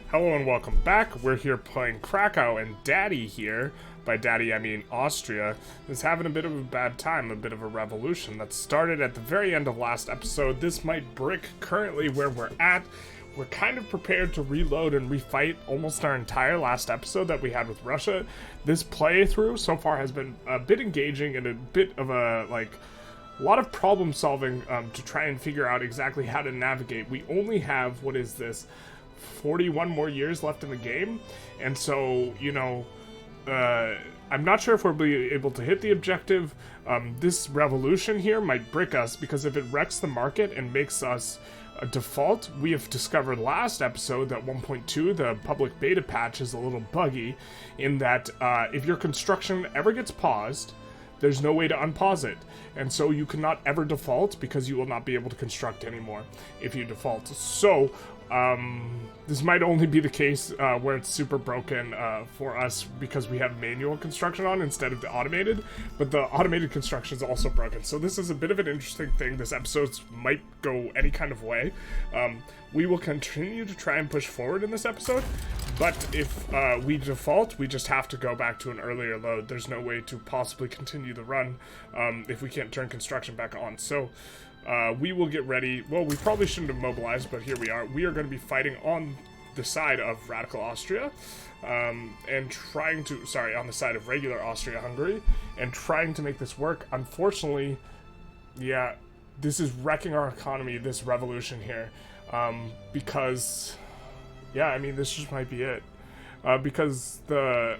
Hello and welcome back. We're here playing Krakow, and Daddy here, by Daddy I mean Austria, is having a bit of a bad time, a bit of a revolution that started at the very end of last episode. This might brick currently where we're at. We're kind of prepared to reload and refight almost our entire last episode that we had with Russia. This playthrough so far has been a bit engaging and a bit of a lot of problem solving to try and figure out exactly how to navigate. We only have, 41 more years left in the game, and so, I'm not sure if we'll be able to hit the objective. This revolution here might brick us, because if it wrecks the market and makes us a default, we have discovered last episode that 1.2, the public beta patch, is a little buggy, in that if your construction ever gets paused, there's no way to unpause it, and so you cannot ever default, because you will not be able to construct anymore if you default. So this might only be the case where it's super broken for us because we have manual construction on instead of the automated, but the automated construction is also broken. So this is a bit of an interesting thing. This episode might go any kind of way. We will continue to try and push forward in this episode, but if we default, we just have to go back to an earlier load. There's no way to possibly continue the run if we can't turn construction back on. So we will get ready. Well, we probably shouldn't have mobilized, but here we are. We are going to be fighting on the side of radical Austria, and trying to, on the side of regular Austria-Hungary, and trying to make this work. Unfortunately, yeah, this is wrecking our economy, this revolution here, because, yeah, I mean, this just might be it, because a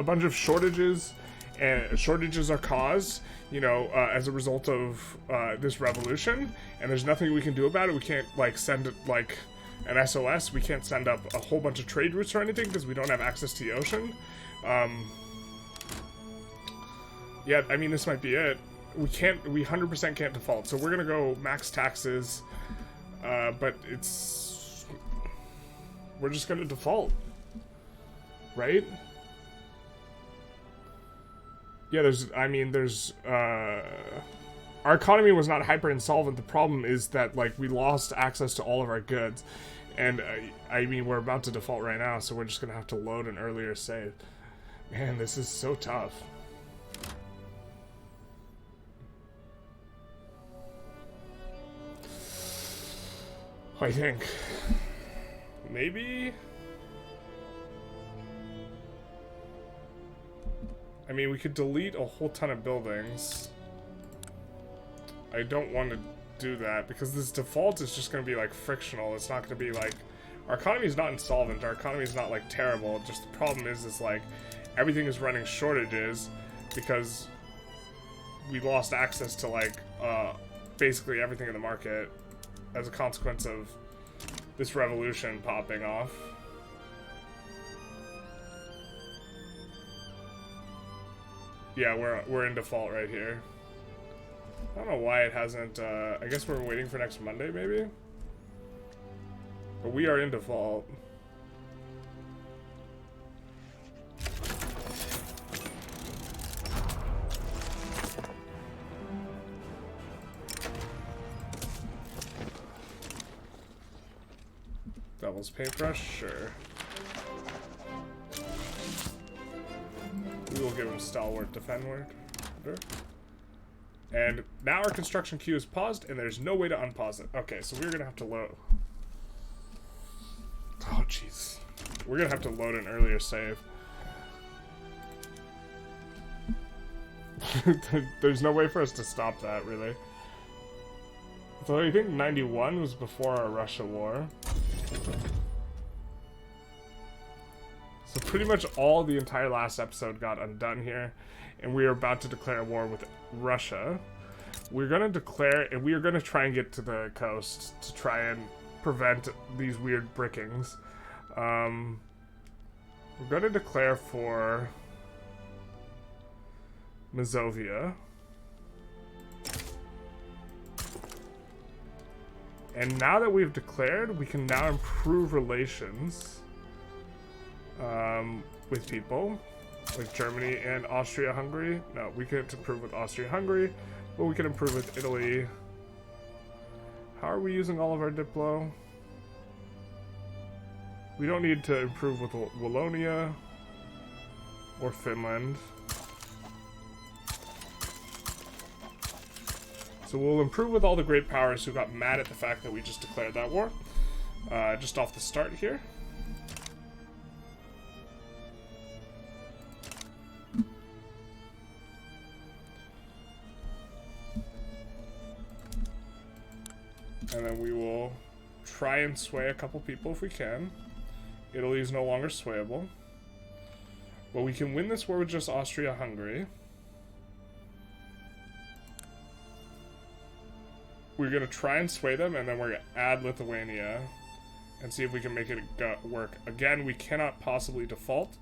bunch of shortages are caused, as a result of this revolution, and there's nothing we can do about it. We can't send an SOS. We can't send up a whole bunch of trade routes or anything because we don't have access to the ocean. Yeah, I mean, this might be it. We 100% can't default, so we're gonna go max taxes, but we're just gonna default, right? Yeah, our economy was not hyper insolvent. The problem is that, we lost access to all of our goods. And, I mean, we're about to default right now, so we're just gonna have to load an earlier save. Man, this is so tough. I think. Maybe? I mean, we could delete a whole ton of buildings. I don't want to do that, because this default is just going to be, frictional. It's not going to be, our economy is not insolvent. Our economy is not, terrible. Just the problem is everything is running shortages, because we lost access to, basically everything in the market as a consequence of this revolution popping off. Yeah, we're in default right here. I don't know why it hasn't, I guess we're waiting for next Monday, maybe? But we are in default. Devil's paintbrush? Sure. We will give him stalwart defend work. And now our construction queue is paused, and there's no way to unpause it. Okay, so we're gonna have to load. Oh, jeez. We're gonna have to load an earlier save. There's no way for us to stop that, really. So I think 91 was before our Russia war. So pretty much all the entire last episode got undone here, and we are about to declare war with Russia. We're going to declare, and we are going to try and get to the coast to try and prevent these weird brickings. We're going to declare for Mazovia. And now that we've declared, we can now improve relations with people, like Germany and Austria-Hungary. No, we can't improve with Austria-Hungary, but we can improve with Italy. How are we using all of our Diplo? We don't need to improve with Wallonia or Finland. So we'll improve with all the great powers who got mad at the fact that we just declared that war. Just off the start here. And then we will try and sway a couple people if we can. Italy is no longer swayable. Well, we can win this war with just Austria-Hungary. We're going to try and sway them, and then we're going to add Lithuania and see if we can make it work. Again, we cannot possibly default.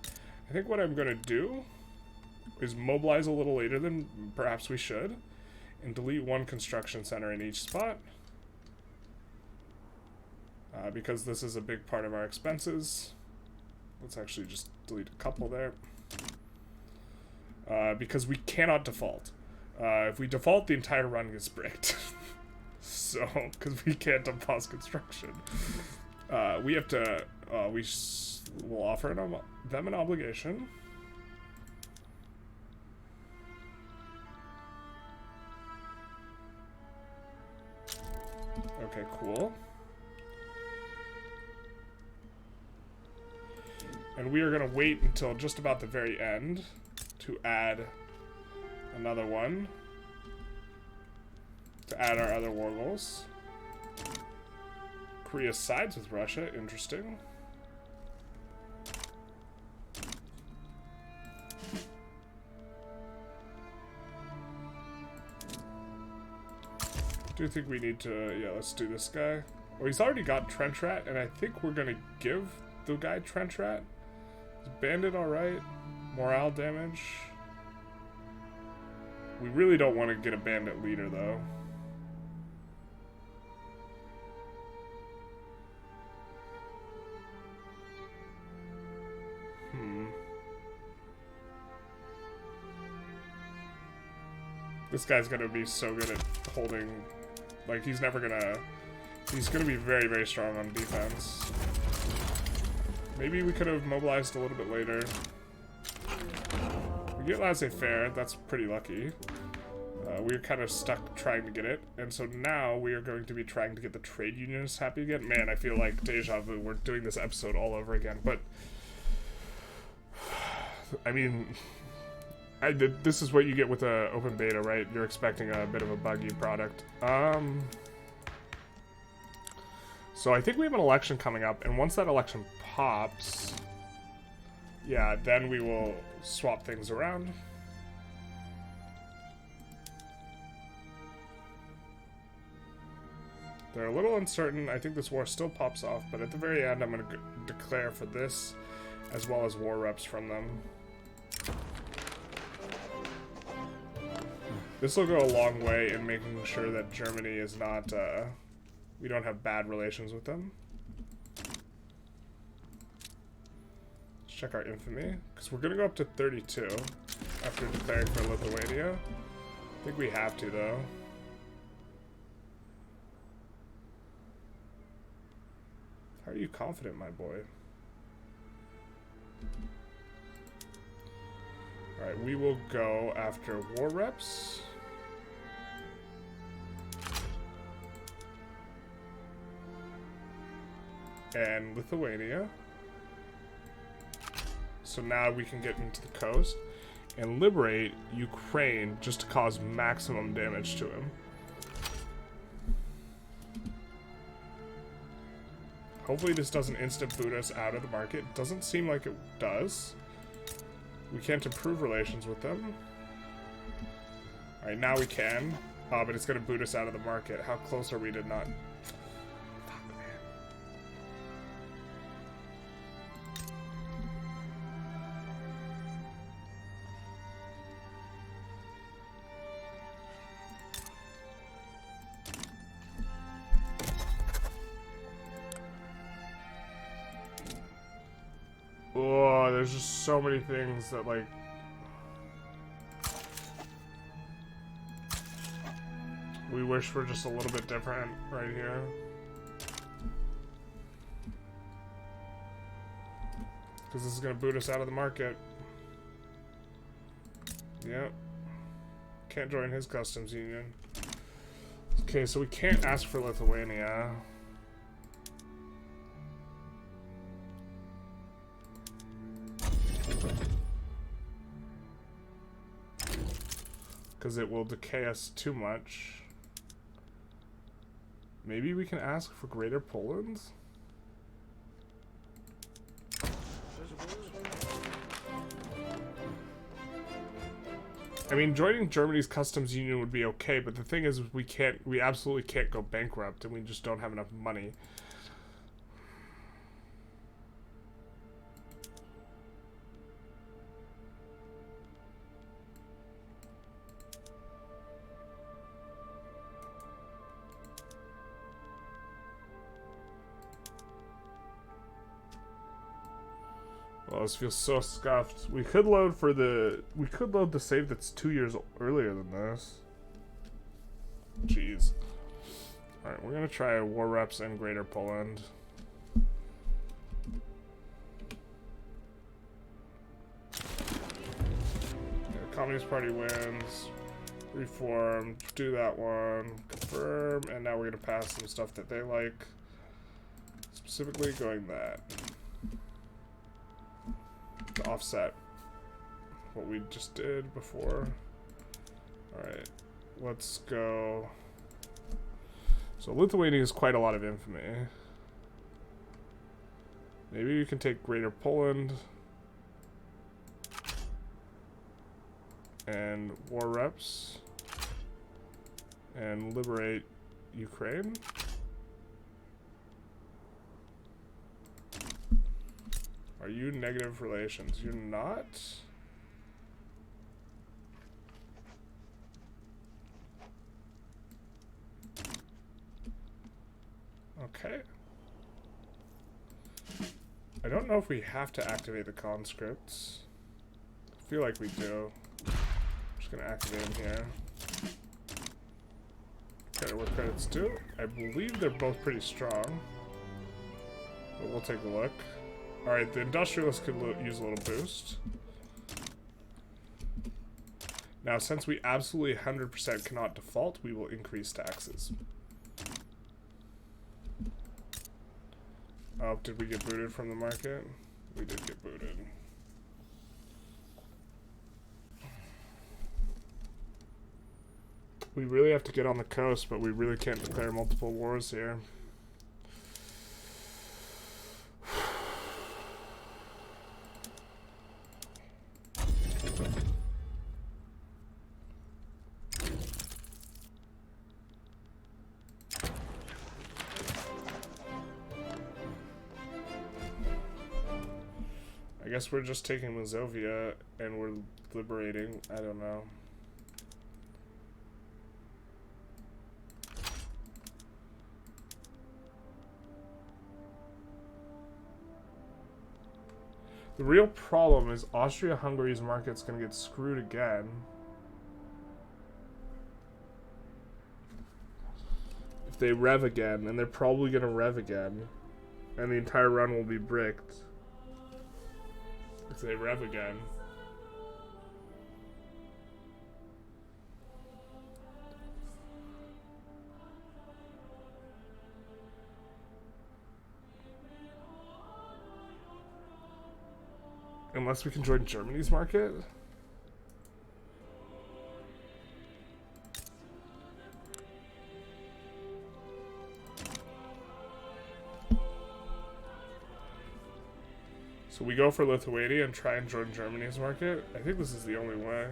I think what I'm going to do is mobilize a little later than perhaps we should and delete one construction center in each spot. Because this is a big part of our expenses. Let's actually just delete a couple there. Because we cannot default. If we default, the entire run gets bricked. So, because we can't pause construction. We have to, we'll offer them an obligation. Okay, cool. And we are going to wait until just about the very end to add another one. To add our other war goals. Korea sides with Russia. Interesting. I do think we need to... Yeah, let's do this guy. Well, he's already got Trench Rat, and I think we're going to give the guy Trench Rat. Is Bandit alright? Morale damage. We really don't want to get a Bandit leader, though. This guy's gonna be so good at holding... Like, he's never gonna... He's gonna be very, very strong on defense. Maybe we could have mobilized a little bit later. We get laissez-faire, that's pretty lucky. We're kind of stuck trying to get it, and so now we are going to be trying to get the trade unionists happy again. Man, I feel like deja vu. We're doing this episode all over again, but... I mean... this is what you get with an open beta, right? You're expecting a bit of a buggy product. So I think we have an election coming up, and once that election pops, yeah, then we will swap things around. They're a little uncertain. I think this war still pops off, but at the very end, I'm going to declare for this, as well as war reps from them. This will go a long way in making sure that Germany is not, we don't have bad relations with them. Let's check our infamy, because we're going to go up to 32 after declaring for Lithuania. I think we have to, though. How are you confident, my boy? Alright, we will go after war reps. And Lithuania. So now we can get into the coast and liberate Ukraine just to cause maximum damage to him. Hopefully this doesn't instant boot us out of the market. Doesn't seem like it does. We can't improve relations with them. Alright, now we can. But it's going to boot us out of the market. How close are we to not... Fuck, man. Oh, there's just so many things that, like... We wish were just a little bit different right here. Because this is going to boot us out of the market. Yep. Can't join his customs union. Okay, so we can't ask for Lithuania. Because it will decay us too much. Maybe we can ask for Greater Poland? I mean, joining Germany's customs union would be okay, but the thing is, we absolutely can't go bankrupt, and we just don't have enough money. Well, this feels so scuffed. We could load the save that's 2 years earlier than this. Jeez. Alright, we're gonna try war reps in Greater Poland. The Communist Party wins. Reform. Do that one. Confirm. And now we're gonna pass some stuff that they like. Specifically going that. To offset what we just did before. Alright, let's go. So Lithuania is quite a lot of infamy. Maybe you can take Greater Poland and war reps and liberate Ukraine. Are you negative relations? You're not? Okay. I don't know if we have to activate the conscripts. I feel like we do. I'm just gonna activate them here. Credit where credit's due. I believe they're both pretty strong. But we'll take a look. Alright, the Industrialists could use a little boost. Now, since we absolutely 100% cannot default, we will increase taxes. Oh, did we get booted from the market? We did get booted. We really have to get on the coast, but we really can't declare multiple wars here. I guess we're just taking Mazovia and we're liberating. I don't know. The real problem is Austria-Hungary's market's gonna get screwed again. If they rev again, and they're probably gonna rev again, and the entire run will be bricked. If they rev again. Unless we can join Germany's market. So we go for Lithuania and try and join Germany's market. I think this is the only way.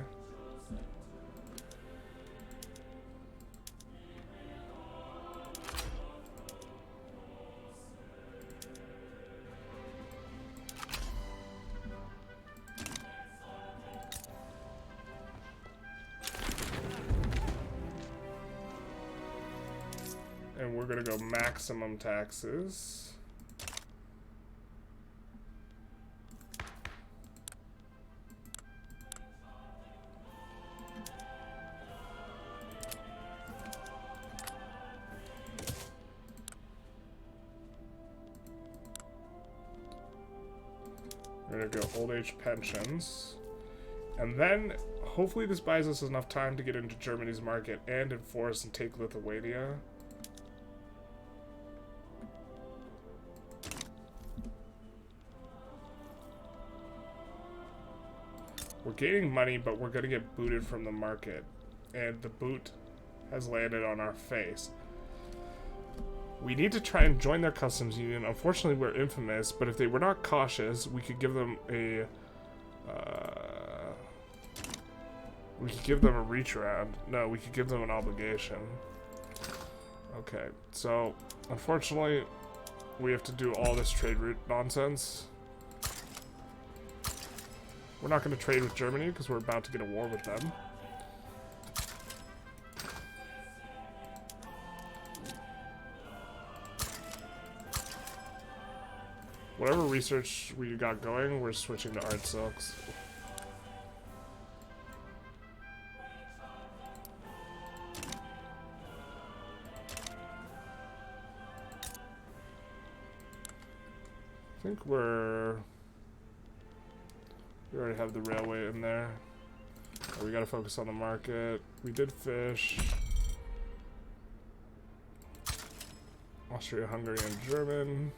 And we're gonna go maximum taxes. We're gonna go old age pensions. And then, hopefully this buys us enough time to get into Germany's market and enforce and take Lithuania. We're gaining money, but we're gonna get booted from the market. And the boot has landed on our face. We need to try and join their customs union. Unfortunately, we're infamous, but if they were not cautious, we could give them a... we could give them a reach around. No, we could give them an obligation. Okay, so, unfortunately, we have to do all this trade route nonsense. We're not going to trade with Germany because we're about to get a war with them. Whatever research we got going, we're switching to art silks. I think we already have the railway in there. Oh, we gotta focus on the market. We did fish. Austria, Hungary, and German.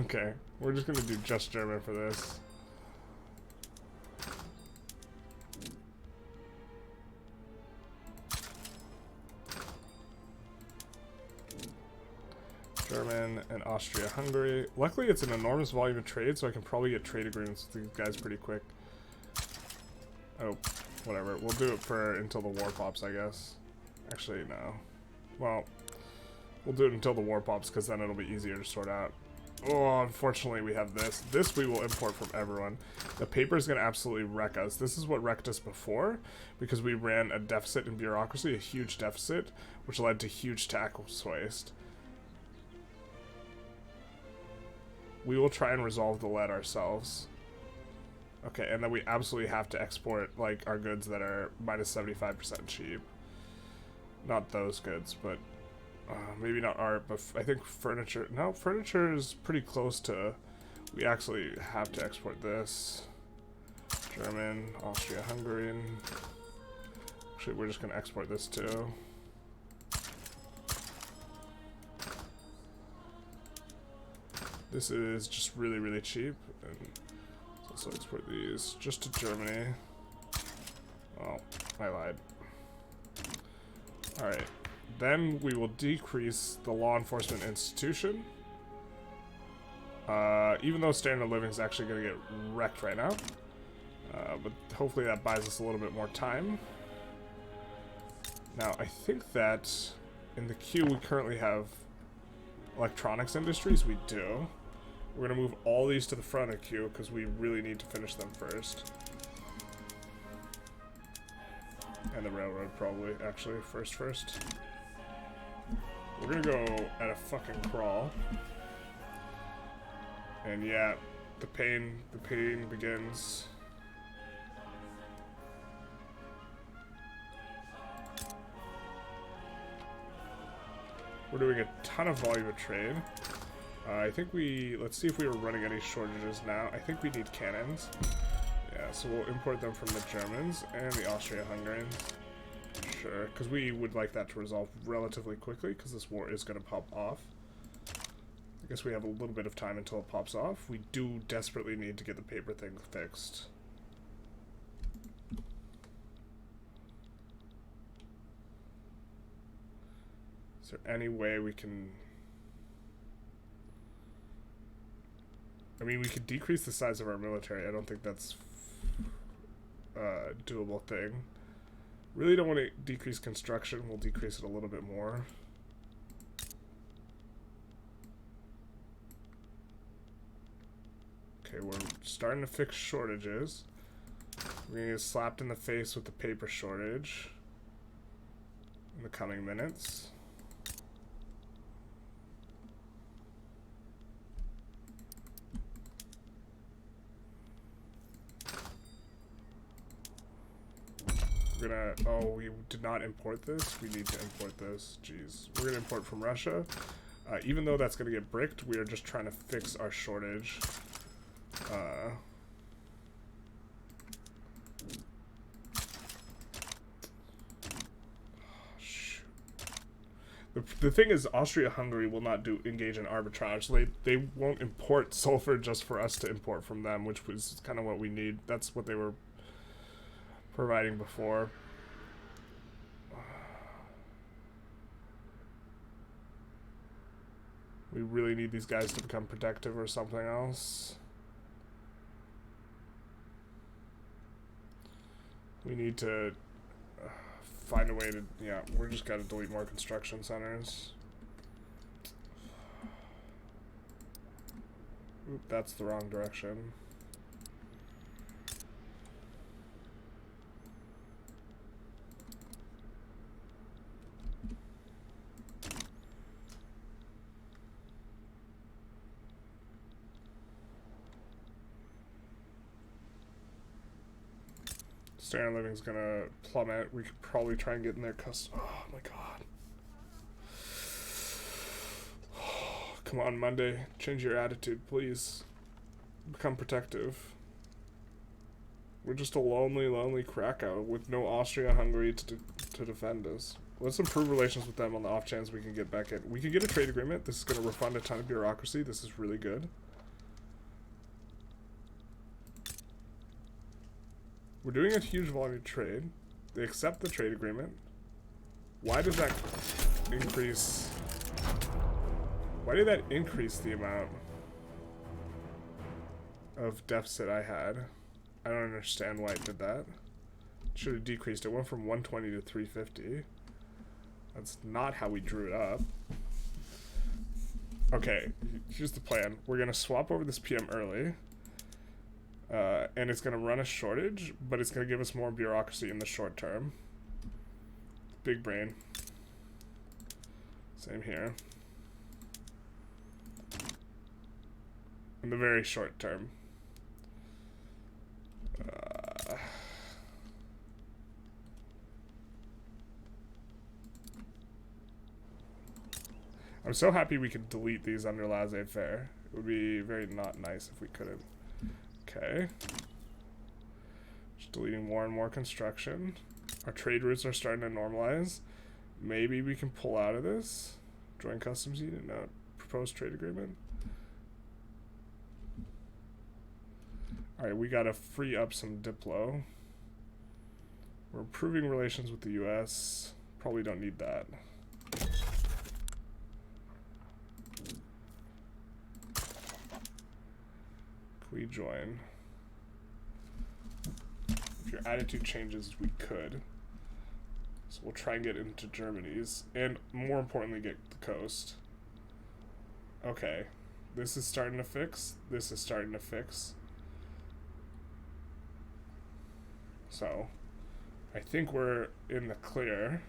Okay, we're just gonna do just German for this. German and Austria-Hungary. Luckily, it's an enormous volume of trade, so I can probably get trade agreements with these guys pretty quick. Oh, whatever. We'll do it for until the war pops, I guess. Actually, no. Well, we'll do it until the war pops, because then it'll be easier to sort out. Oh, unfortunately, we have this. This we will import from everyone. The paper is going to absolutely wreck us. This is what wrecked us before, because we ran a deficit in bureaucracy, a huge deficit, which led to huge tax waste. We will try and resolve the lead ourselves. Okay, and then we absolutely have to export, like, our goods that are minus 75% cheap. Not those goods, but maybe not art, but I think furniture. No, furniture is pretty close to... We actually have to export this. German, Austria, Hungarian. Actually, we're just going to export this too. This is just really, really cheap. And let's also export these just to Germany. Oh, I lied. Alright. Then we will decrease the law enforcement institution. Even though standard of living is actually going to get wrecked right now. But hopefully that buys us a little bit more time. Now, I think that in the queue we currently have electronics industries. We do. We're going to move all these to the front of the queue because we really need to finish them first. And the railroad probably, actually, first. We're going to go at a fucking crawl. And yeah, the pain begins. We're doing a ton of volume of trade. I think let's see if we were running any shortages now. I think we need cannons. Yeah, so we'll import them from the Germans and the Austria-Hungarians. Sure, because we would like that to resolve relatively quickly, because this war is going to pop off. I guess we have a little bit of time until it pops off. We do desperately need to get the paper thing fixed. Is there any way we can... I mean, we could decrease the size of our military. I don't think that's a doable thing. Really don't want to decrease construction. We'll decrease it a little bit more. Okay, we're starting to fix shortages. We're going to get slapped in the face with the paper shortage in the coming minutes. We're we're gonna, oh, we did not import this. We need to import this. Jeez. We're gonna import from Russia. Even though that's gonna get bricked, we are just trying to fix our shortage. The thing is, Austria-Hungary will not engage in arbitrage. They won't import sulfur just for us to import from them, which was kind of what we need. That's what they were providing before. We really need these guys to become protective or something else. We need to find a way to, yeah, we're just gotta delete more construction centers. Oop, that's the wrong direction. Standard of living's gonna plummet. We could probably try and get in there. Oh my god. Come on, Monday. Change your attitude, please. Become protective. We're just a lonely, lonely Krakow with no Austria-Hungary to defend us. Let's improve relations with them on the off chance we can get back in. We can get a trade agreement. This is going to refund a ton of bureaucracy. This is really good. We're doing a huge volume of trade. They accept the trade agreement. Why does that increase? Why did that increase the amount of deficit I had? I don't understand why it did that. Should have decreased. It went from 120 to 350. That's not how we drew it up. Okay, here's the plan. We're going to swap over this PM early. And it's going to run a shortage, but it's going to give us more bureaucracy in the short term. Big brain. Same here. In the very short term. I'm so happy we could delete these under laissez-faire. It would be very not nice if we couldn't. Okay. Just deleting more and more construction. Our trade routes are starting to normalize. Maybe we can pull out of this. Join customs unit. No. Proposed trade agreement. Alright, we gotta free up some Diplo. We're improving relations with the US. Probably don't need that. We join. If your attitude changes, we could. So we'll try and get into Germany's, and more importantly, get the coast. Okay, this is starting to fix. This is starting to fix. So, I think we're in the clear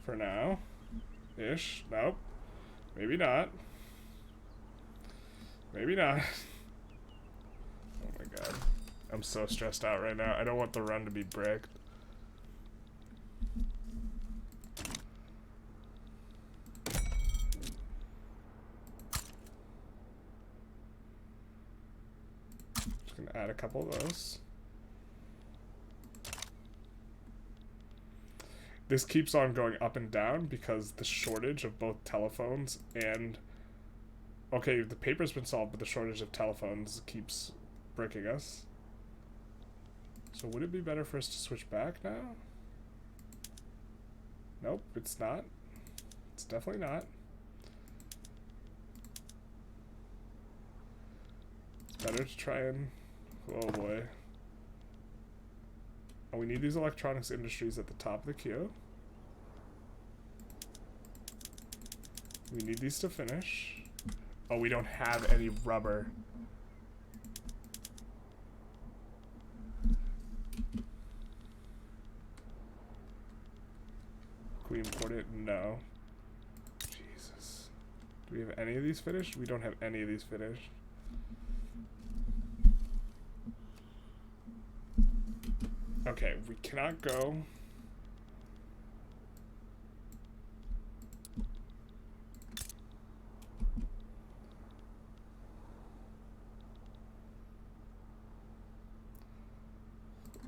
for now. Ish. Nope. Maybe not. Maybe not. Oh my god. I'm so stressed out right now. I don't want the run to be bricked. Just gonna add a couple of those. This keeps on going up and down because the shortage of both telephones and... Okay, the paper's been solved, but the shortage of telephones keeps breaking us. So would it be better for us to switch back now? Nope, it's not. It's definitely not. It's better to try and... Oh boy. Oh, we need these electronics industries at the top of the queue. We need these to finish. Oh, we don't have any rubber. Can we import it? No. Jesus. Do we have any of these finished? We don't have any of these finished. Okay, we cannot go.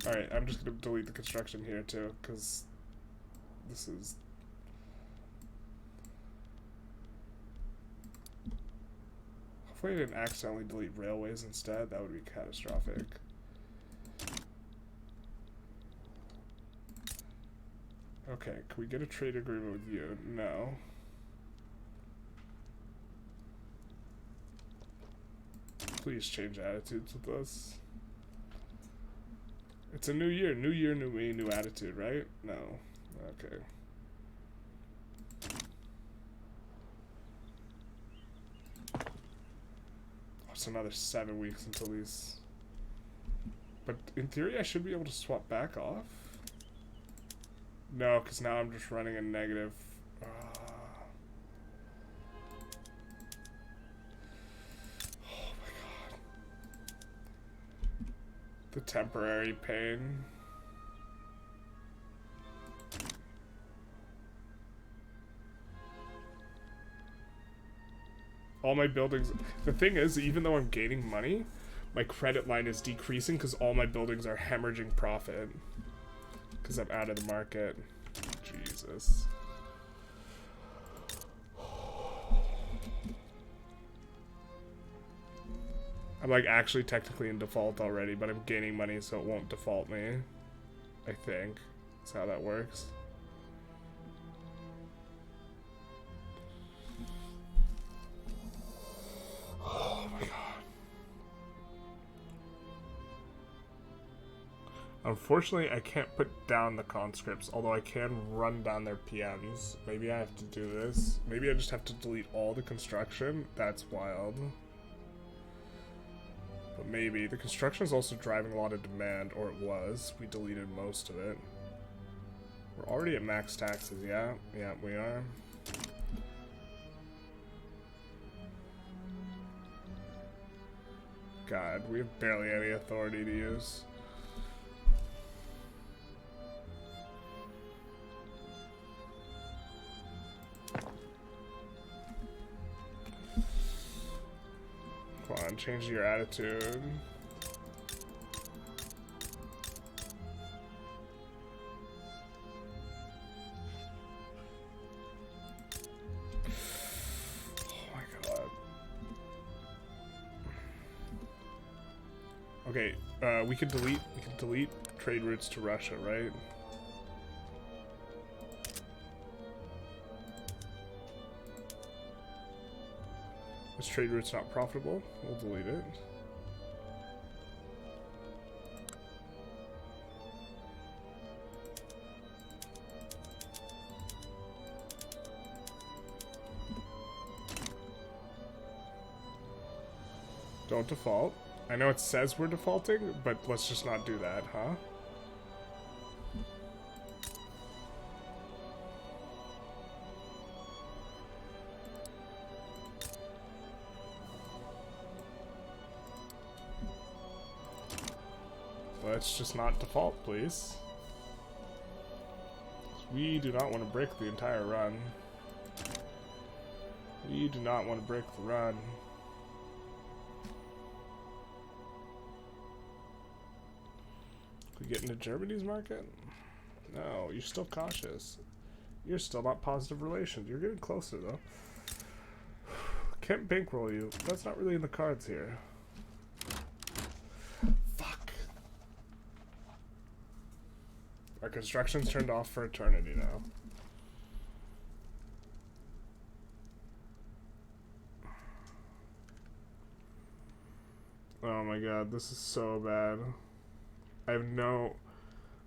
Alright, I'm just gonna delete the construction here too, because this is... Hopefully I didn't accidentally delete railways instead, that would be catastrophic. Okay, can we get a trade agreement with you? No. Please change attitudes with us. It's a new year, new me, new attitude, right? No. Okay. It's another 7 weeks until these... But in theory, I should be able to swap back off. No, because now I'm just running a negative. Oh my god. The temporary pain. All my buildings... The thing is, even though I'm gaining money, my credit line is decreasing because all my buildings are hemorrhaging profit. Because I'm out of the market. Jesus. I'm like actually technically in default already, but I'm gaining money so it won't default me. I think. That's how that works. Oh my god. Unfortunately, I can't put down the conscripts, although I can run down their PMs. Maybe I have to do this. Maybe I just have to delete all the construction. That's wild. But maybe. The construction is also driving a lot of demand, or it was. We deleted most of it. We're already at max taxes, yeah? Yeah, we are. God, we have barely any authority to use. Come on, change your attitude. Oh my god. Okay, we can delete trade routes to Russia, right? This trade route's not profitable. We'll delete it. Don't default. I know it says we're defaulting, but let's just not do that, huh? Let's just not default, please. We do not want to break the entire run. We do not want to break the run. Can we get into Germany's market? No, you're still cautious. You're still not positive relations. You're getting closer, though. Can't bankroll you. That's not really in the cards here. Our construction's turned off for eternity now. Oh my god, this is so bad. I have no...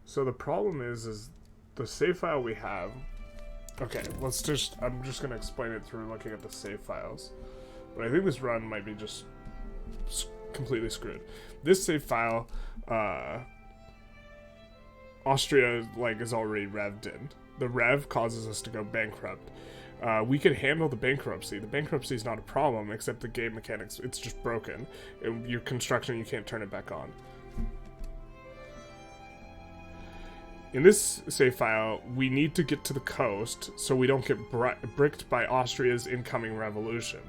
So the problem is the save file we have... Okay, let's just... I'm just going to explain it through looking at the save files. But I think this run might be just completely screwed. This save file... Austria, like, is already revved in. The rev causes us to go bankrupt. We can handle the bankruptcy. The bankruptcy is not a problem, except the game mechanics, it's just broken. Your construction, you can't turn it back on. In this save file, we need to get to the coast so we don't get bricked by Austria's incoming revolution.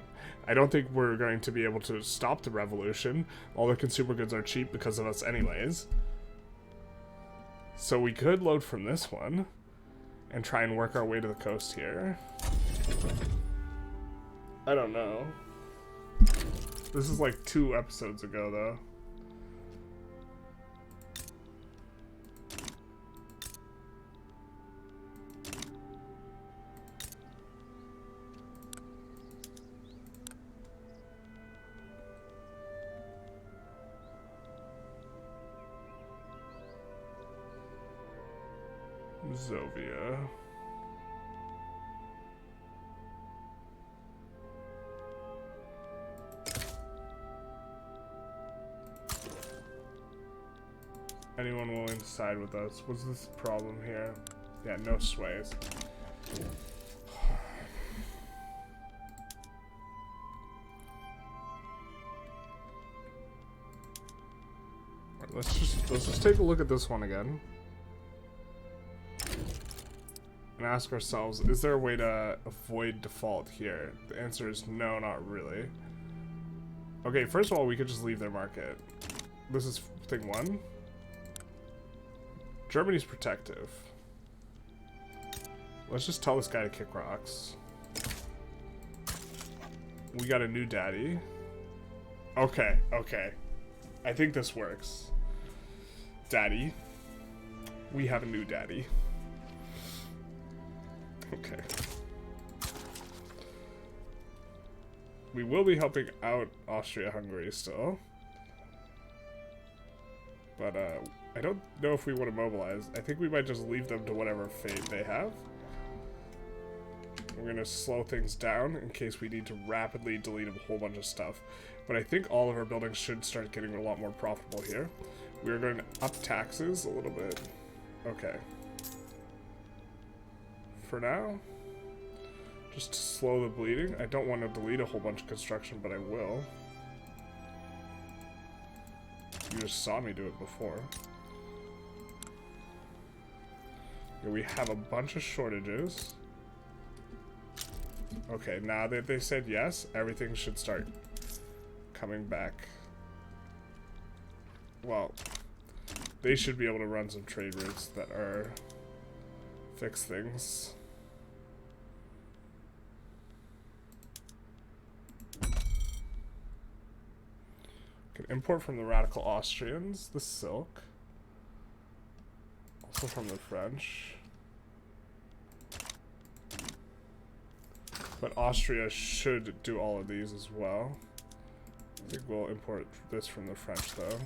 I don't think we're going to be able to stop the revolution. All the consumer goods are cheap because of us anyways. So we could load from this one and try and work our way to the coast here. I don't know. This is like 2 episodes ago, though. Zovia. Anyone willing to side with us? What's this problem here? Yeah, no sways. Right, let's just take a look at this one again. And ask ourselves, is there a way to avoid default here? The answer is no, not really. Okay, first of all, we could just leave their market. This is thing 1. Germany's protective. Let's just tell this guy to kick rocks. We got a new daddy. Okay, okay. I think this works. Daddy. We have a new daddy. Okay. We will be helping out Austria-Hungary still. But, I don't know if we want to mobilize. I think we might just leave them to whatever fate they have. We're going to slow things down in case we need to rapidly delete a whole bunch of stuff. But I think all of our buildings should start getting a lot more profitable here. We're going to up taxes a little bit. Okay. For now, just to slow the bleeding. I don't want to delete a whole bunch of construction, but I will. You just saw me do it before. Yeah, we have a bunch of shortages. Okay, now that they said yes, everything should start coming back. Well, they should be able to run some trade routes that are fix things. Can import from the radical Austrians the silk. Also from the French. But Austria should do all of these as well. I think we'll import this from the French though.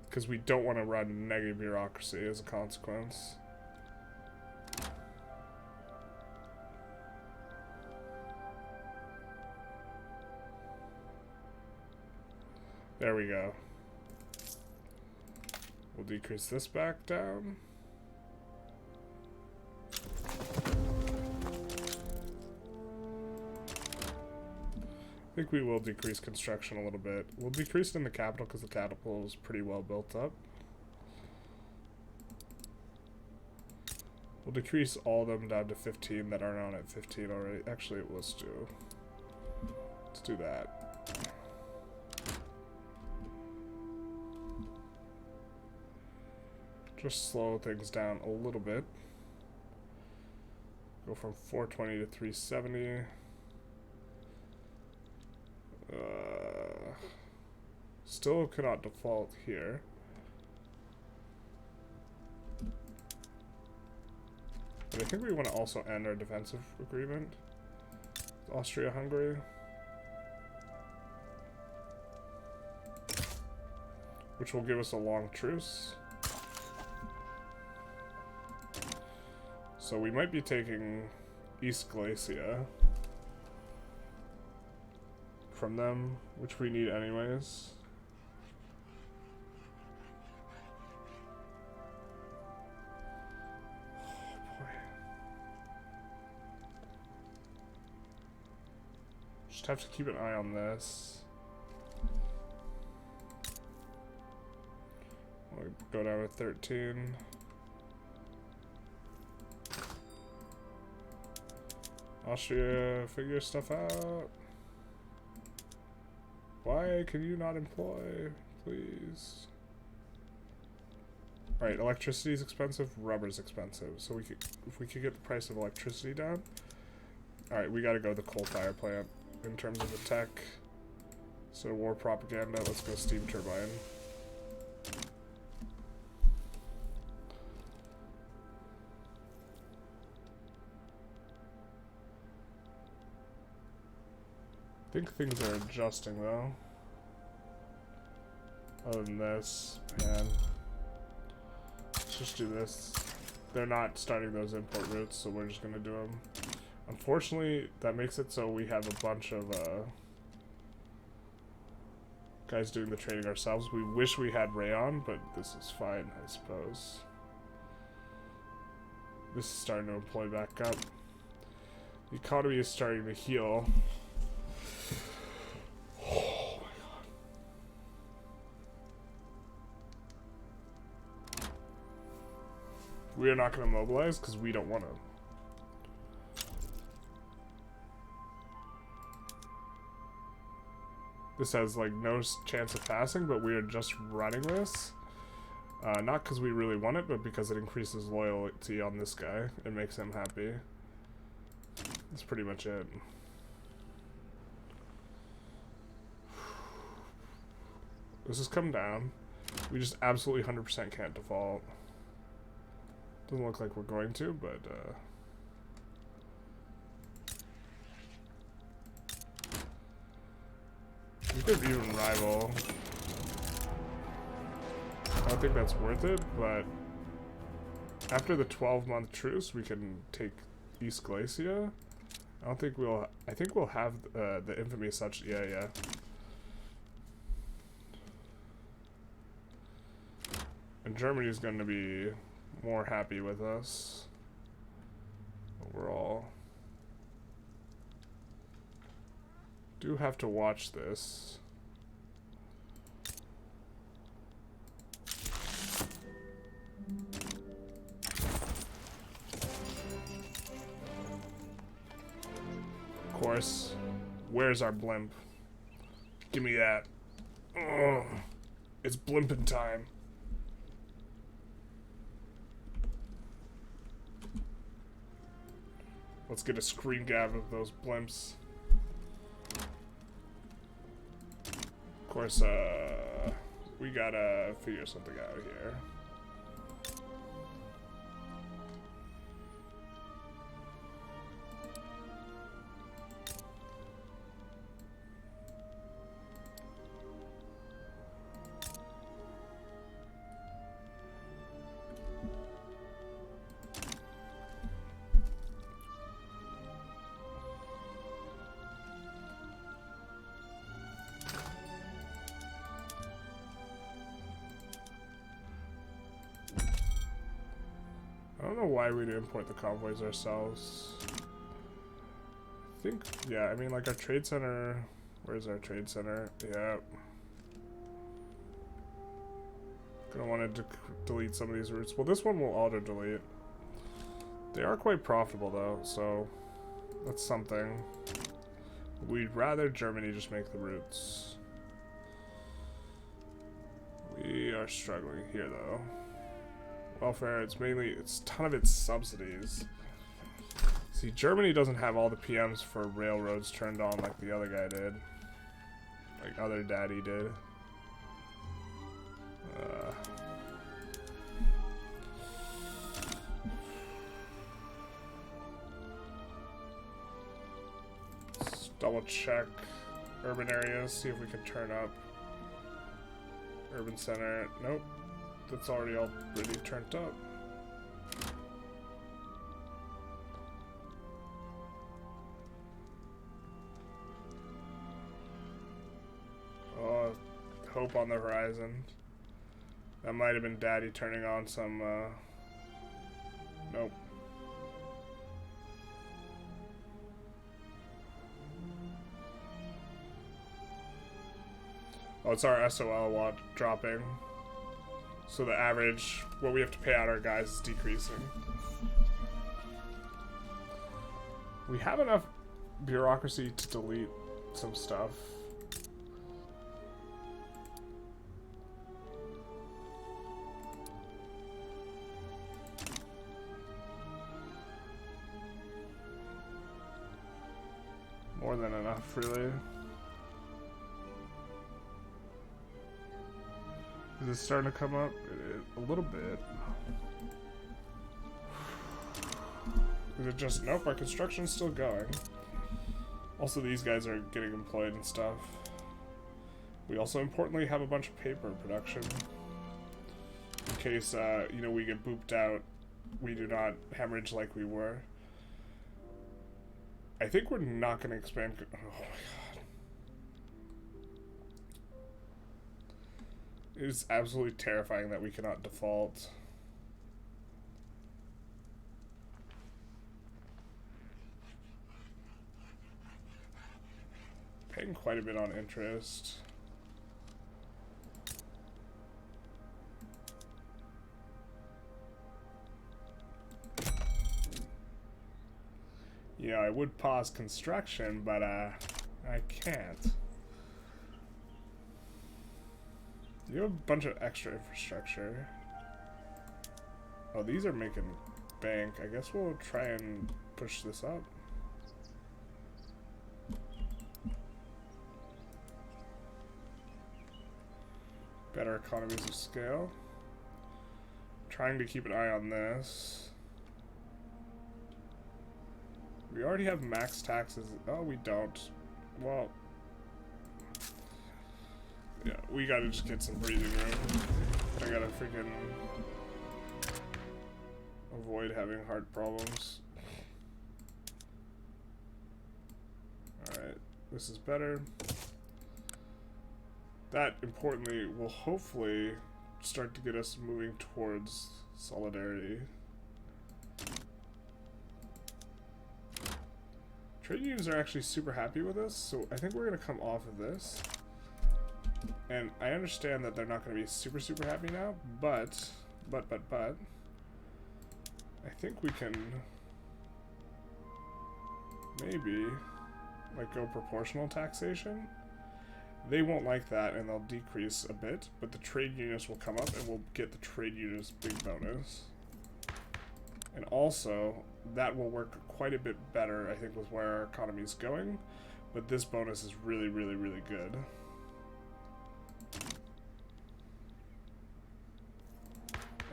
Because we don't want to run negative bureaucracy as a consequence. There we go. We'll decrease this back down. I think we will decrease construction a little bit. We'll decrease it in the capital because the capital is pretty well built up. We'll decrease all of them down to 15 that aren't on at 15 already. Actually, let's do that. Just slow things down a little bit. Go from 420 to 370. Still cannot default here. But I think we want to also end our defensive agreement with Austria-Hungary. Which will give us a long truce. So we might be taking East Galicia from them, which we need anyways. Oh boy. Just have to keep an eye on this. Go down to 13. Austria, figure stuff out. Why can you not employ, please? Alright, electricity is expensive, rubber's expensive. So we could, if we could get the price of electricity down. Alright, we gotta go to the coal fire plant in terms of the tech. So war propaganda, let's go steam turbine. I think things are adjusting though. Other than this, man. Let's just do this. They're not starting those import routes, so we're just gonna do them. Unfortunately, that makes it so we have a bunch of guys doing the trading ourselves. We wish we had rayon, but this is fine, I suppose. This is starting to employ back up. The economy is starting to heal. We are not going to mobilize because we don't want to. This has like no chance of passing, but we are just running this. Not because we really want it, but because it increases loyalty on this guy. It makes him happy. That's pretty much it. This has come down. We just absolutely 100% can't default. Doesn't look like we're going to, but we could even rival. I don't think that's worth it, but after the 12-month truce, we can take East Glacia. I don't think we'll. I think we'll have the infamy such. Yeah. And Germany's going to be more happy with us overall. Do have to watch this. Of course. Where's our blimp? Give me that. Ugh. It's blimping time. Let's get a screen grab of those blimps. Of course, we gotta figure something out here. I don't know why we'd import the convoys ourselves. I think, yeah, I mean, like our trade center. Where's our trade center? Yeah. Gonna want to delete some of these routes. Well, this one will auto delete. They are quite profitable though, so that's something. We'd rather Germany just make the routes. We are struggling here though. Welfare, it's a ton of its subsidies. See, Germany doesn't have all the PMs for railroads turned on like the other guy did. Like other daddy did. Let's double check urban areas, see if we can turn up. Urban center, nope. That's already turned up. Oh, hope on the horizon. That might have been Daddy turning on some, nope. Oh, it's our SOL watch dropping. So the average, what we have to pay out our guys is decreasing. We have enough bureaucracy to delete some stuff. More than enough, really. Is it starting to come up? A little bit. Is it just... Nope, our construction's still going. Also, these guys are getting employed and stuff. We also, importantly, have a bunch of paper production. In case, you know, we get booped out, we do not hemorrhage like we were. I think we're not going to expand... Oh my god. It is absolutely terrifying that we cannot default. Paying quite a bit on interest. Yeah, I would pause construction, but I can't. You have a bunch of extra infrastructure. Oh, these are making bank. I guess we'll try and push this up. Better economies of scale. Trying to keep an eye on this. We already have max taxes. Oh, we don't. Well, yeah, we gotta just get some breathing room. I gotta freaking avoid having heart problems. Alright, this is better. That, importantly, will hopefully start to get us moving towards solidarity. Trade unions are actually super happy with us, so I think we're going to come off of this. And I understand that they're not going to be super, super happy now, but, I think we can maybe, like, go proportional taxation. They won't like that, and they'll decrease a bit, but the trade unions will come up, and we'll get the trade unions big bonus. And also, that will work quite a bit better, I think, with where our economy is going. But this bonus is really, really, really good.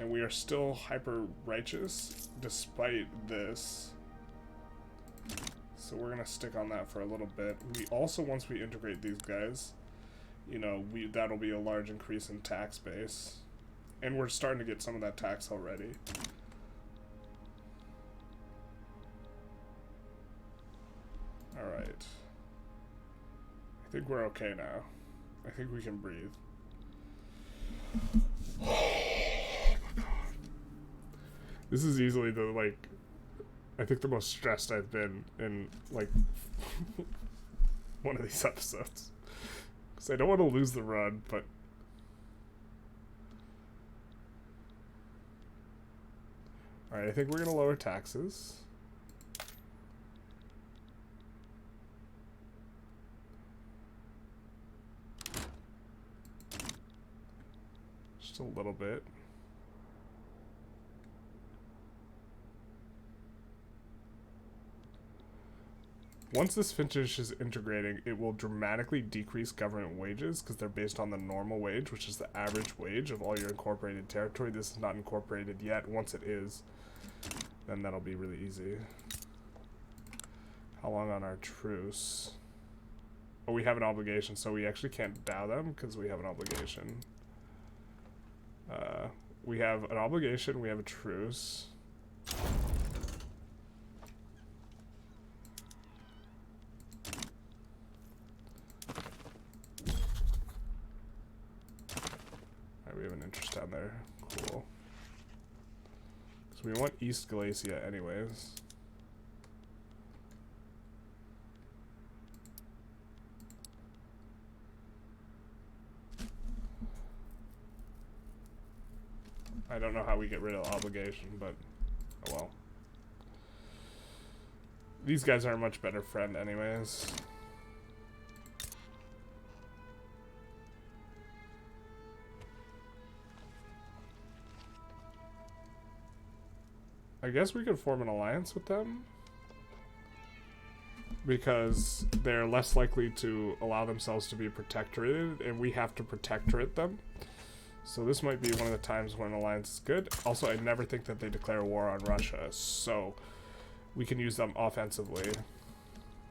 And we are still hyper-righteous, despite this. So we're going to stick on that for a little bit. We also, once we integrate these guys, you know, that'll be a large increase in tax base. And we're starting to get some of that tax already. Alright. I think we're okay now. I think we can breathe. Oh my god. This is easily the, like, I think the most stressed I've been in, like, one of these episodes. Because I don't want to lose the run, but... Alright, I think we're going to lower taxes. Just a little bit. Once this finishes integrating, it will dramatically decrease government wages because they're based on the normal wage, which is the average wage of all your incorporated territory. This is not incorporated yet. Once it is, then that'll be really easy. How long on our truce? Oh, we have an obligation, so we actually can't dow them because we have an obligation. We have an obligation, we have a truce. We have an interest down there. Cool. So we want East Galicia anyways. I don't know how we get rid of obligation, but oh well. These guys are a much better friend anyways. I guess we could form an alliance with them, because they're less likely to allow themselves to be protectorated, and we have to protectorate them. So this might be one of the times when an alliance is good. Also, I never think that they declare war on Russia, so we can use them offensively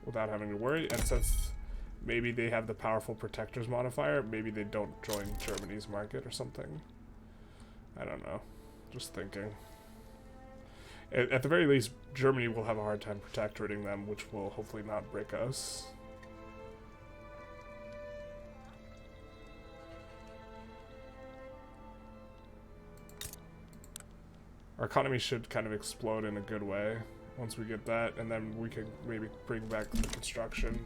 without having to worry. And since maybe they have the powerful protectors modifier, maybe they don't join Germany's market or something. I don't know. Just thinking. At the very least, Germany will have a hard time protectorating them, which will hopefully not break us. Our economy should kind of explode in a good way once we get that, and then we can maybe bring back the construction.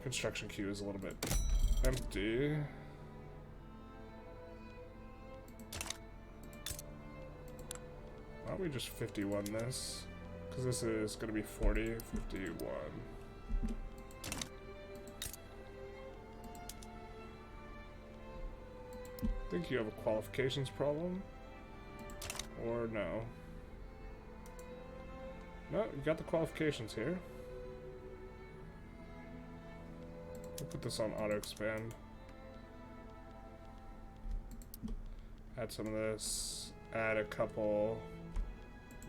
Construction queue is a little bit empty. Why don't we just 51 this? Because this is going to be 40, 51. I think you have a qualifications problem. Or no. No, you got the qualifications here. We'll put this on auto expand. Add some of this. Add a couple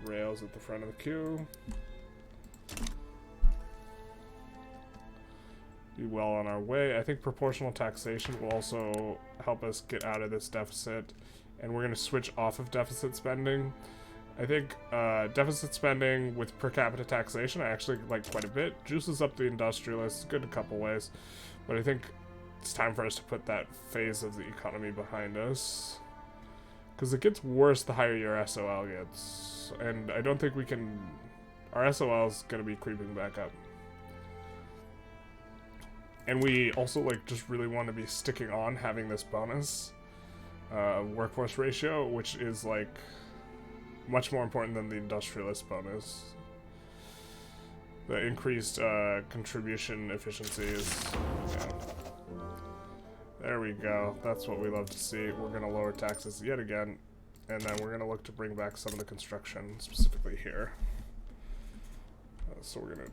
rails at the front of the queue. Be well on our way. I think proportional taxation will also help us get out of this deficit. And we're going to switch off of deficit spending. I think deficit spending with per capita taxation I actually like quite a bit. Juices up the industrialists, good in a couple ways. But I think it's time for us to put that phase of the economy behind us. Because it gets worse the higher your SOL gets. And I don't think we can... Our SOL is going to be creeping back up. And we also like just really want to be sticking on having this bonus. Workforce ratio, which is like much more important than the industrialist bonus. The increased contribution efficiency is, yeah. There we go. That's what we love to see. We're going to lower taxes yet again, and then we're going to look to bring back some of the construction, specifically here. So we're going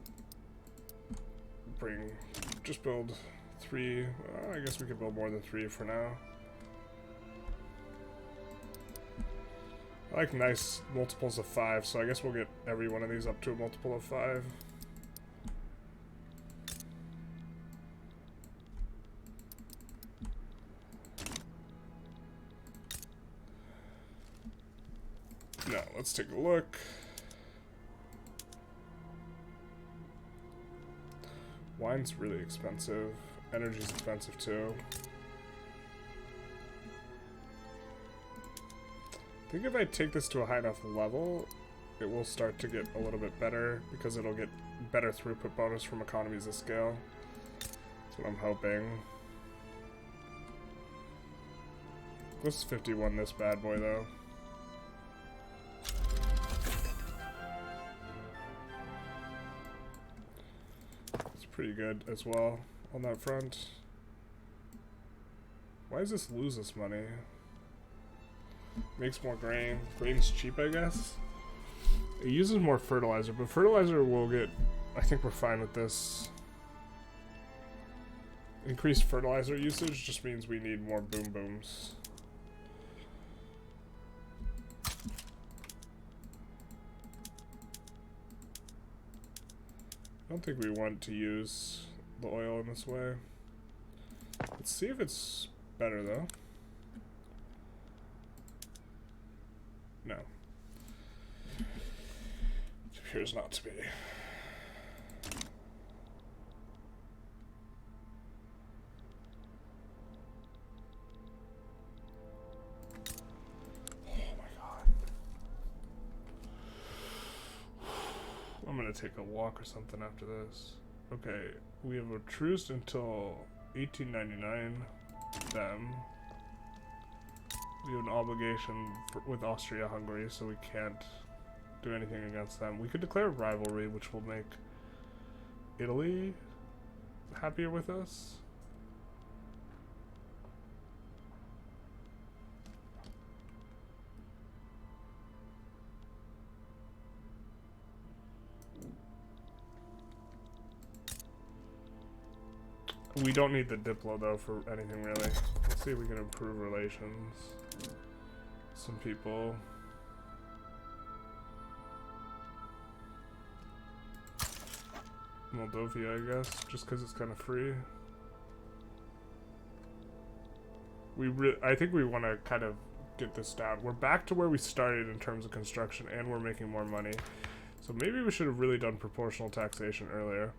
to just build 3. I guess we could build more than 3 for now. I like nice multiples of 5, so I guess we'll get every one of these up to a multiple of 5. Now, let's take a look. Wine's really expensive. Energy's expensive too. I think if I take this to a high enough level, it will start to get a little bit better because it'll get better throughput bonus from economies of scale. That's what I'm hoping. Let's 51 this bad boy though. It's pretty good as well on that front. Why does this lose us money? Makes more grain. Grain's cheap, I guess. It uses more fertilizer, but fertilizer will get... I think we're fine with this. Increased fertilizer usage just means we need more boom booms. I don't think we want to use the oil in this way. Let's see if it's better though. No. It appears not to be. Oh my god. I'm gonna take a walk or something after this. Okay, we have a truce until 1899. Them. We have an obligation with Austria-Hungary, so we can't do anything against them. We could declare rivalry, which will make Italy happier with us. We don't need the Diplo, though, for anything, really. Let's see if we can improve relations. Some people. Moldova, I guess, just because it's kind of free. I think we want to kind of get this down. We're back to where we started in terms of construction, and we're making more money. So maybe we should have really done proportional taxation earlier.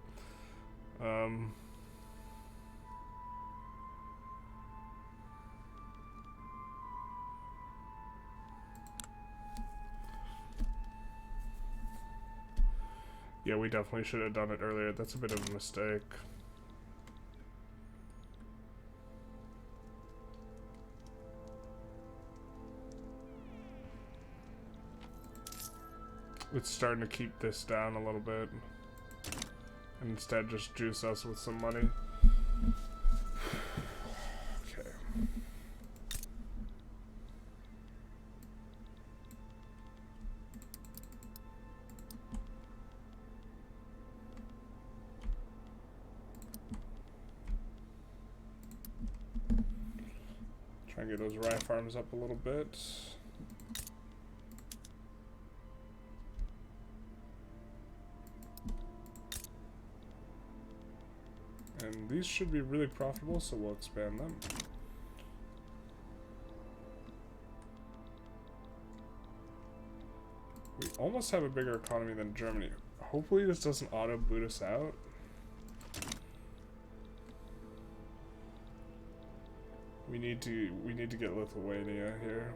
Yeah, we definitely should have done it earlier. That's a bit of a mistake. It's starting to keep this down a little bit. And instead just juice us with some money. Okay. Try and get those rye farms up a little bit. And these should be really profitable, so we'll expand them. We almost have a bigger economy than Germany. Hopefully this doesn't auto boot us out. We need to get Lithuania here.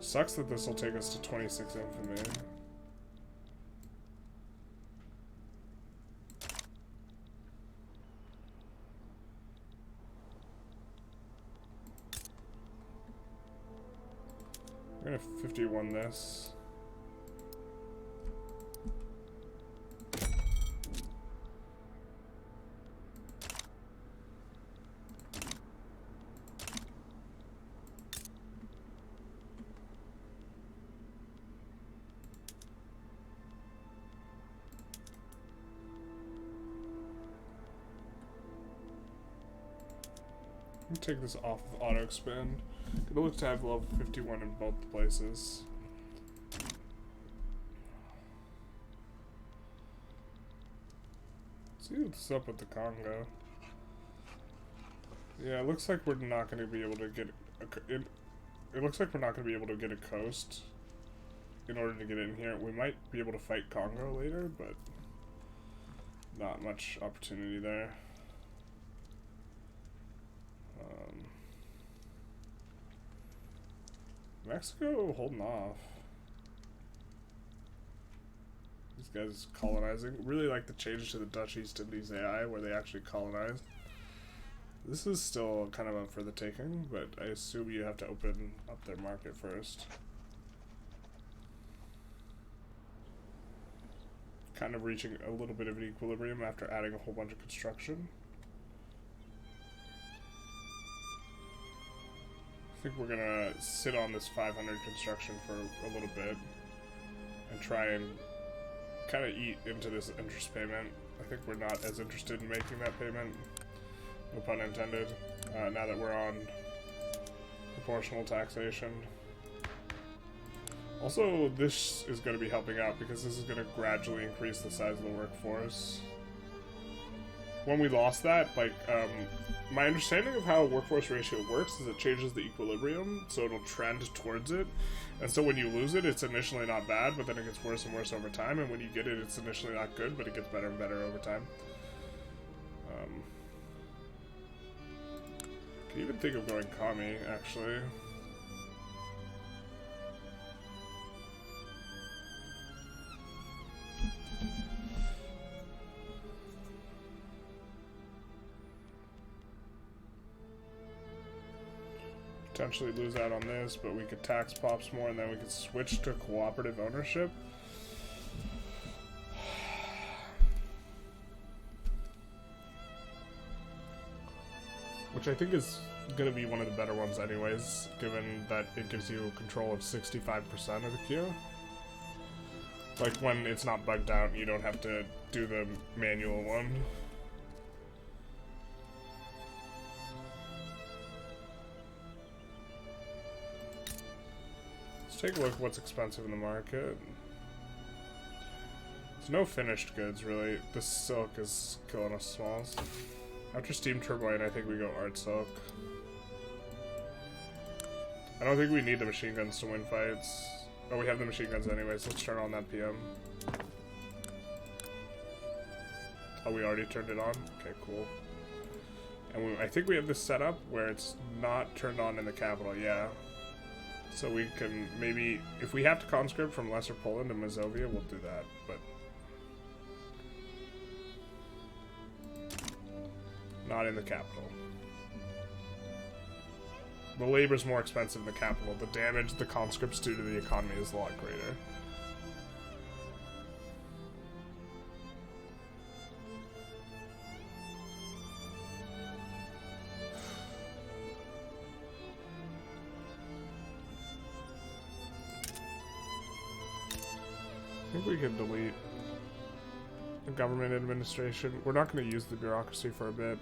Sucks that this will take us to 26 infamy. We're gonna 51 this. Take this off of auto expand. Gonna look to have level 51 in both places. Let's see what's up with the Congo. Yeah, it looks like we're not going to be able to get it looks like we're not going to be able to get a coast in order to get in here. We might be able to fight Congo later, but not much opportunity there. Mexico holding off. These guys colonizing. Really like the change to the Dutch East Indies AI where they actually colonize. This is still kind of up for the taking, but I assume you have to open up their market first. Kind of reaching a little bit of an equilibrium after adding a whole bunch of construction. I think we're gonna sit on this 500 construction for a little bit and try and kind of eat into this interest payment. I think we're not as interested in making that payment, no pun intended, now that we're on proportional taxation. Also, this is going to be helping out because this is going to gradually increase the size of the workforce. When we lost that, like, my understanding of how a workforce ratio works is it changes the equilibrium, so it'll trend towards it. And so when you lose it, it's initially not bad, but then it gets worse and worse over time. And when you get it, it's initially not good, but it gets better and better over time. Can even think of going commie, actually. Potentially lose out on this, but we could tax pops more, and then we could switch to cooperative ownership. Which I think is going to be one of the better ones anyways, given that it gives you control of 65% of the queue. Like, when it's not bugged out, you don't have to do the manual one. Let's take a look at what's expensive in the market. There's no finished goods, really. This silk is killing us smalls. After Steam Turbine, I think we go Art Silk. I don't think we need the machine guns to win fights. Oh, we have the machine guns anyways. Let's turn on that PM. Oh, we already turned it on? Okay, cool. And I think we have this set up where it's not turned on in the capital, yeah. So we can maybe, if we have to conscript from Lesser Poland to Mazovia, we'll do that, but not in the capital. The labor's more expensive in the capital. The damage the conscripts do to the economy is a lot greater. I think we can delete the government administration. We're not going to use the bureaucracy for a bit.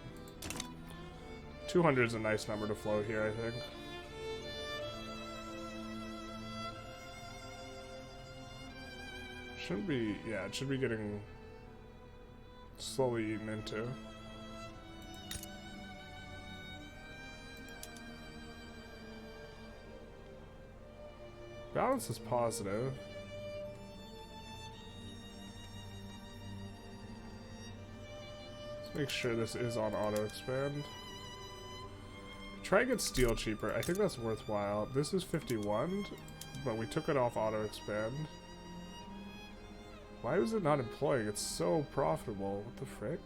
200 is a nice number to float here, I think. Shouldn't be, yeah, it should be getting slowly eaten into. Balance is positive. Let's make sure this is on auto expand. Try and get steel cheaper. I think that's worthwhile. This is 51, but we took it off auto expand. Why was it not employing? It's so profitable. What the frick?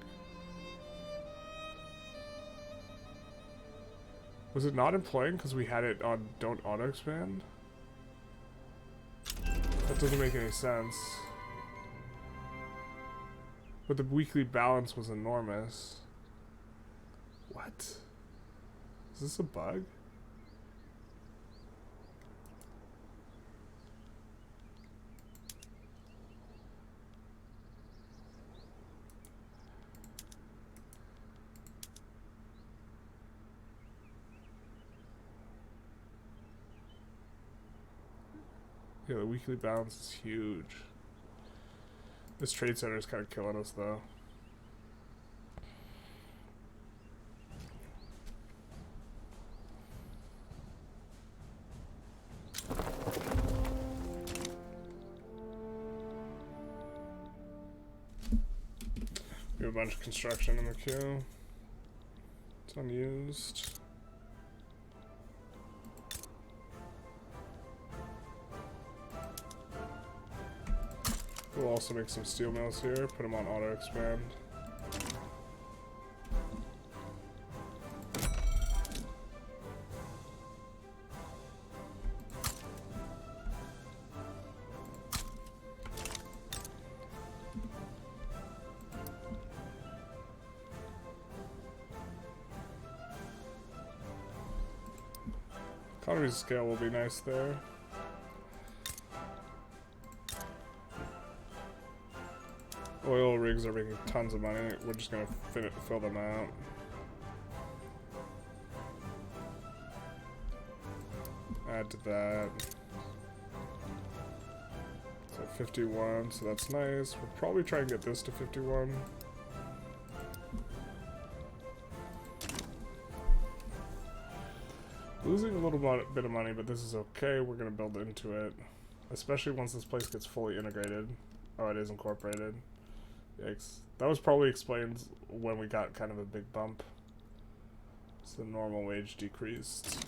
Was it not employing because we had it on don't auto expand? That doesn't make any sense. But the weekly balance was enormous. What? Is this a bug? Yeah, the weekly balance is huge. This trade center is kind of killing us, though. We have a bunch of construction in the queue. It's unused. We'll also make some steel mills here, put them on auto expand. Economies of scale will be nice there. Oil rigs are making tons of money. We're just gonna fill them out. Add to that. So 51, so that's nice. We'll probably try and get this to 51. Losing a little bit of money, but this is okay. We're gonna build into it. Especially once this place gets fully integrated. Oh, it is incorporated. Yikes. That was probably explains when we got kind of a big bump. So the normal wage decreased.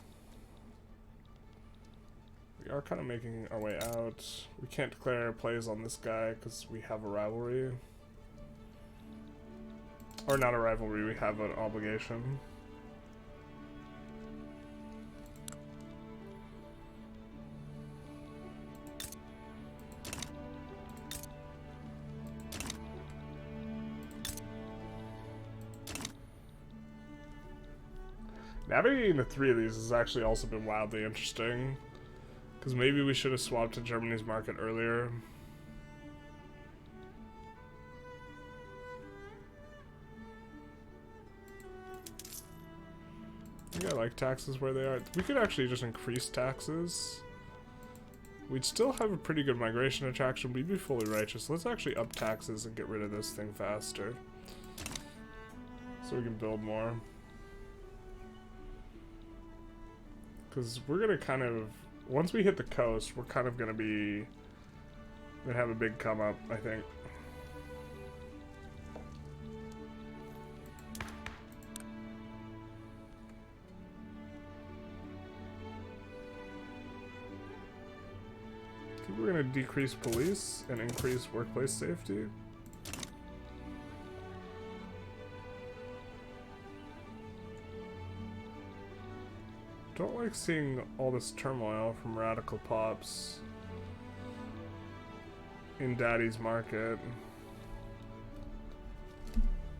We are kind of making our way out. We can't declare plays on this guy because we have a rivalry. Or not a rivalry, we have an obligation. Navigating the three of these has actually also been wildly interesting. Because maybe we should have swapped to Germany's market earlier. I think I like taxes where they are. We could actually just increase taxes. We'd still have a pretty good migration attraction. We'd be fully righteous. Let's actually up taxes and get rid of this thing faster. So we can build more. Because we're going to kind of... Once we hit the coast, we're kind of going to be... Going to have a big come up, I think. We're going to decrease police and increase workplace safety. Don't like seeing all this turmoil from radical pops in Daddy's market.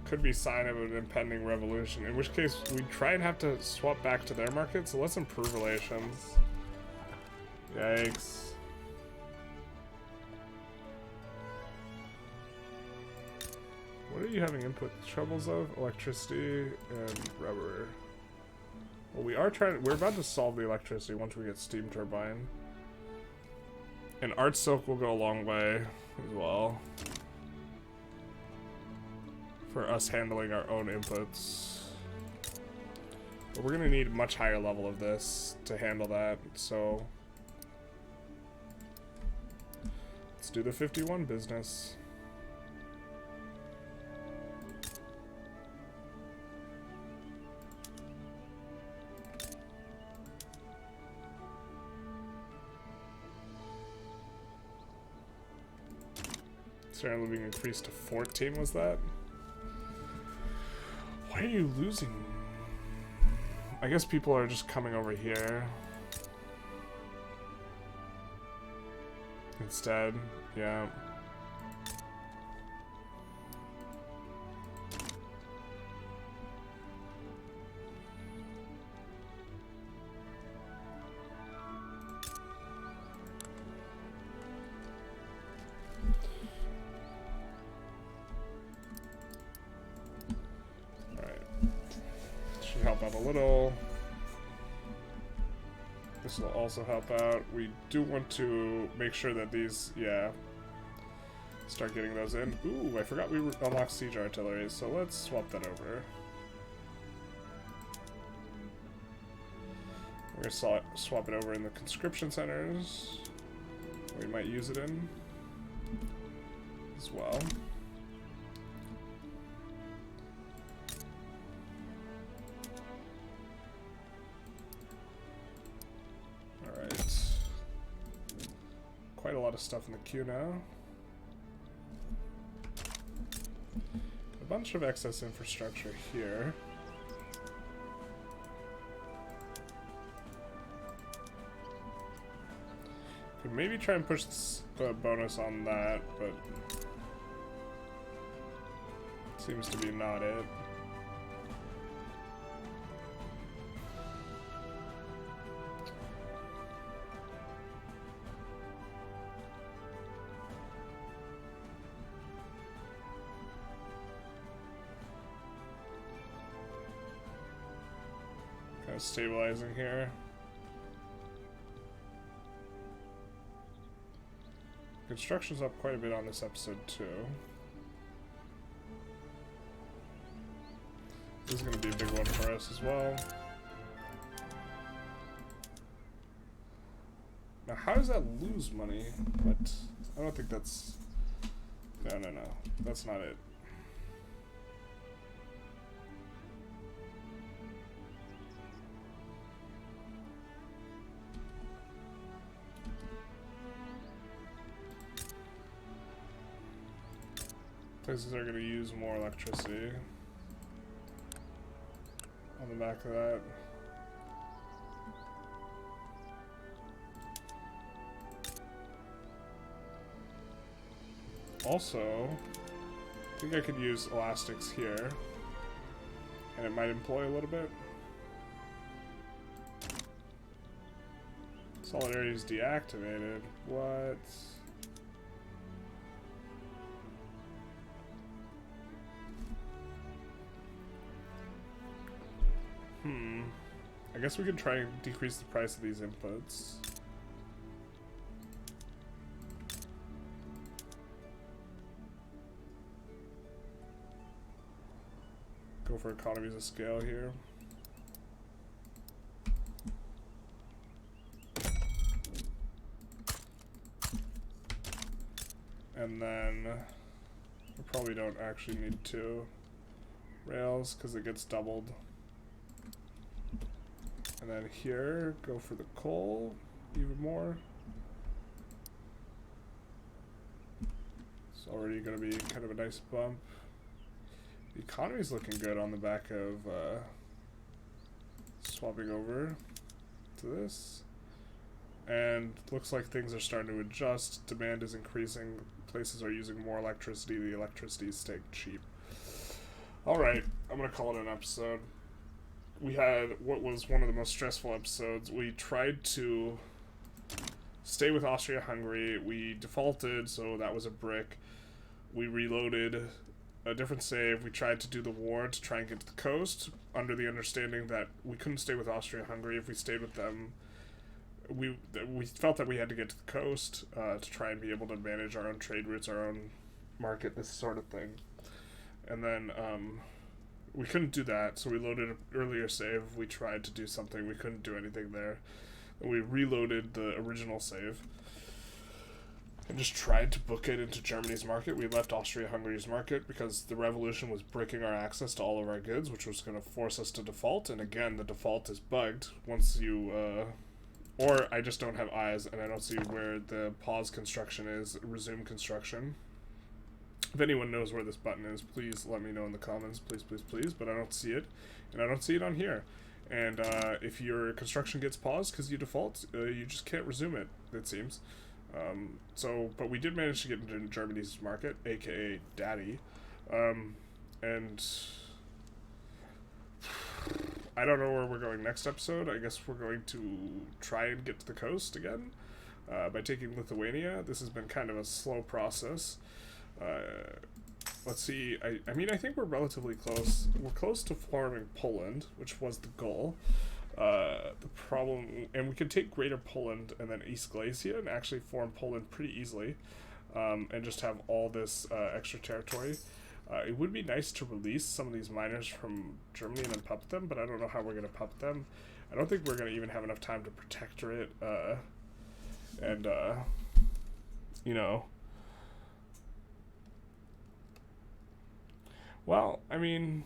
Could be a sign of an impending revolution, in which case we'd try and have to swap back to their market, so let's improve relations. Yikes. What are you having input troubles of? Electricity and rubber. Well, we're about to solve the electricity once we get steam turbine. And art silk will go a long way as well. For us handling our own inputs. But we're gonna need a much higher level of this to handle that, so... Let's do the 51 business. Standard living increased to 14, was that? Why are you losing? I guess people are just coming over here. Instead, yeah. This will also help out. We do want to make sure that these, yeah, start getting those in. Ooh, I forgot we unlocked siege artillery, so let's swap that over. We're gonna swap it over in the conscription centers. We might use it in as well. Quite a lot of stuff in the queue now. A bunch of excess infrastructure here. Could maybe try and push this bonus on that, but seems to be not it. Stabilizing here. Construction's up quite a bit on this episode too. This is going to be a big one for us as well. Now how does that lose money? What? I don't think that's... No. That's not it. Places are going to use more electricity on the back of that. Also, I think I could use elastics here, and it might employ a little bit. Solidarity is deactivated. What? I guess we could try and decrease the price of these inputs. Go for economies of scale here. And then we probably don't actually need 2 rails because it gets doubled. And then here, go for the coal even more. It's already going to be kind of a nice bump. The economy's looking good on the back of swapping over to this. And looks like things are starting to adjust. Demand is increasing. Places are using more electricity. The electricity is staying cheap. Alright, I'm going to call it an episode. We had what was one of the most stressful episodes. We tried to stay with Austria-Hungary. We defaulted, so that was a brick. We reloaded a different save. We tried to do the war to try and get to the coast, under the understanding that we couldn't stay with Austria-Hungary. If we stayed with them, we felt that we had to get to the coast to try and be able to manage our own trade routes, our own market, this sort of thing. And then we couldn't do that, so we loaded an earlier save. We tried to do something. We couldn't do anything there. And we reloaded the original save and just tried to book it into Germany's market. We left Austria-Hungary's market because the revolution was breaking our access to all of our goods, which was going to force us to default. And again, the default is bugged once you... or I just don't have eyes, and I don't see where the pause construction is, resume construction. If anyone knows where this button is, please let me know in the comments, please, please, please, but I don't see it, and I don't see it on here. And if your construction gets paused because you default, you just can't resume it, it seems. But we did manage to get into Germany's market, aka Daddy, and I don't know where we're going next episode. I guess we're going to try and get to the coast again by taking Lithuania. This has been kind of a slow process. Let's see. I mean, I think we're relatively close. We're close to forming Poland, which was the goal. The problem, and we could take Greater Poland and then East Galicia and actually form Poland pretty easily, and just have all this extra territory. It would be nice to release some of these miners from Germany and then puppet them, but I don't know how we're going to puppet them. I don't think we're going to even have enough time to protectorate, and you know. Well, I mean,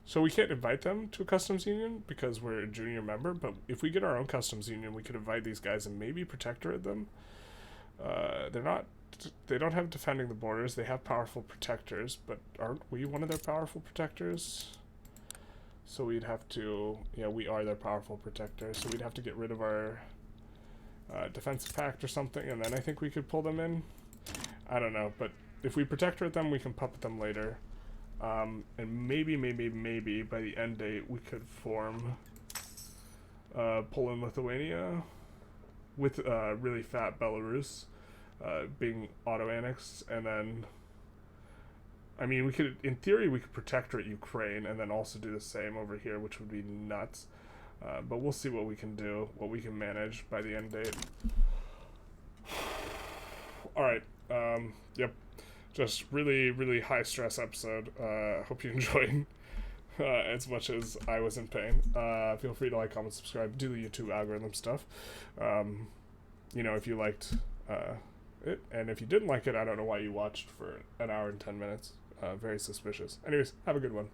so we can't invite them to a customs union because we're a junior member, but if we get our own customs union, we could invite these guys and maybe protectorate them. They don't have defending the borders. They have powerful protectors, but aren't we one of their powerful protectors? So we'd have to, yeah, we are their powerful protector, so we'd have to get rid of our defensive pact or something, and then I think we could pull them in. I don't know, but if we protectorate them, we can puppet them later. And maybe by the end date, we could form Poland, Lithuania with really fat Belarus being auto-annexed, and then, I mean, we could, in theory, we could protectorate Ukraine and then also do the same over here, which would be nuts. But we'll see what we can do, what we can manage by the end date. Alright, yep. Just really high stress episode. Hope you enjoyed as much as I was in pain. Feel free to like, comment, subscribe, do the YouTube algorithm stuff. You know, if you liked it, and if you didn't like it, I don't know why you watched for an hour and 10 minutes. Very suspicious. Anyways, have a good one.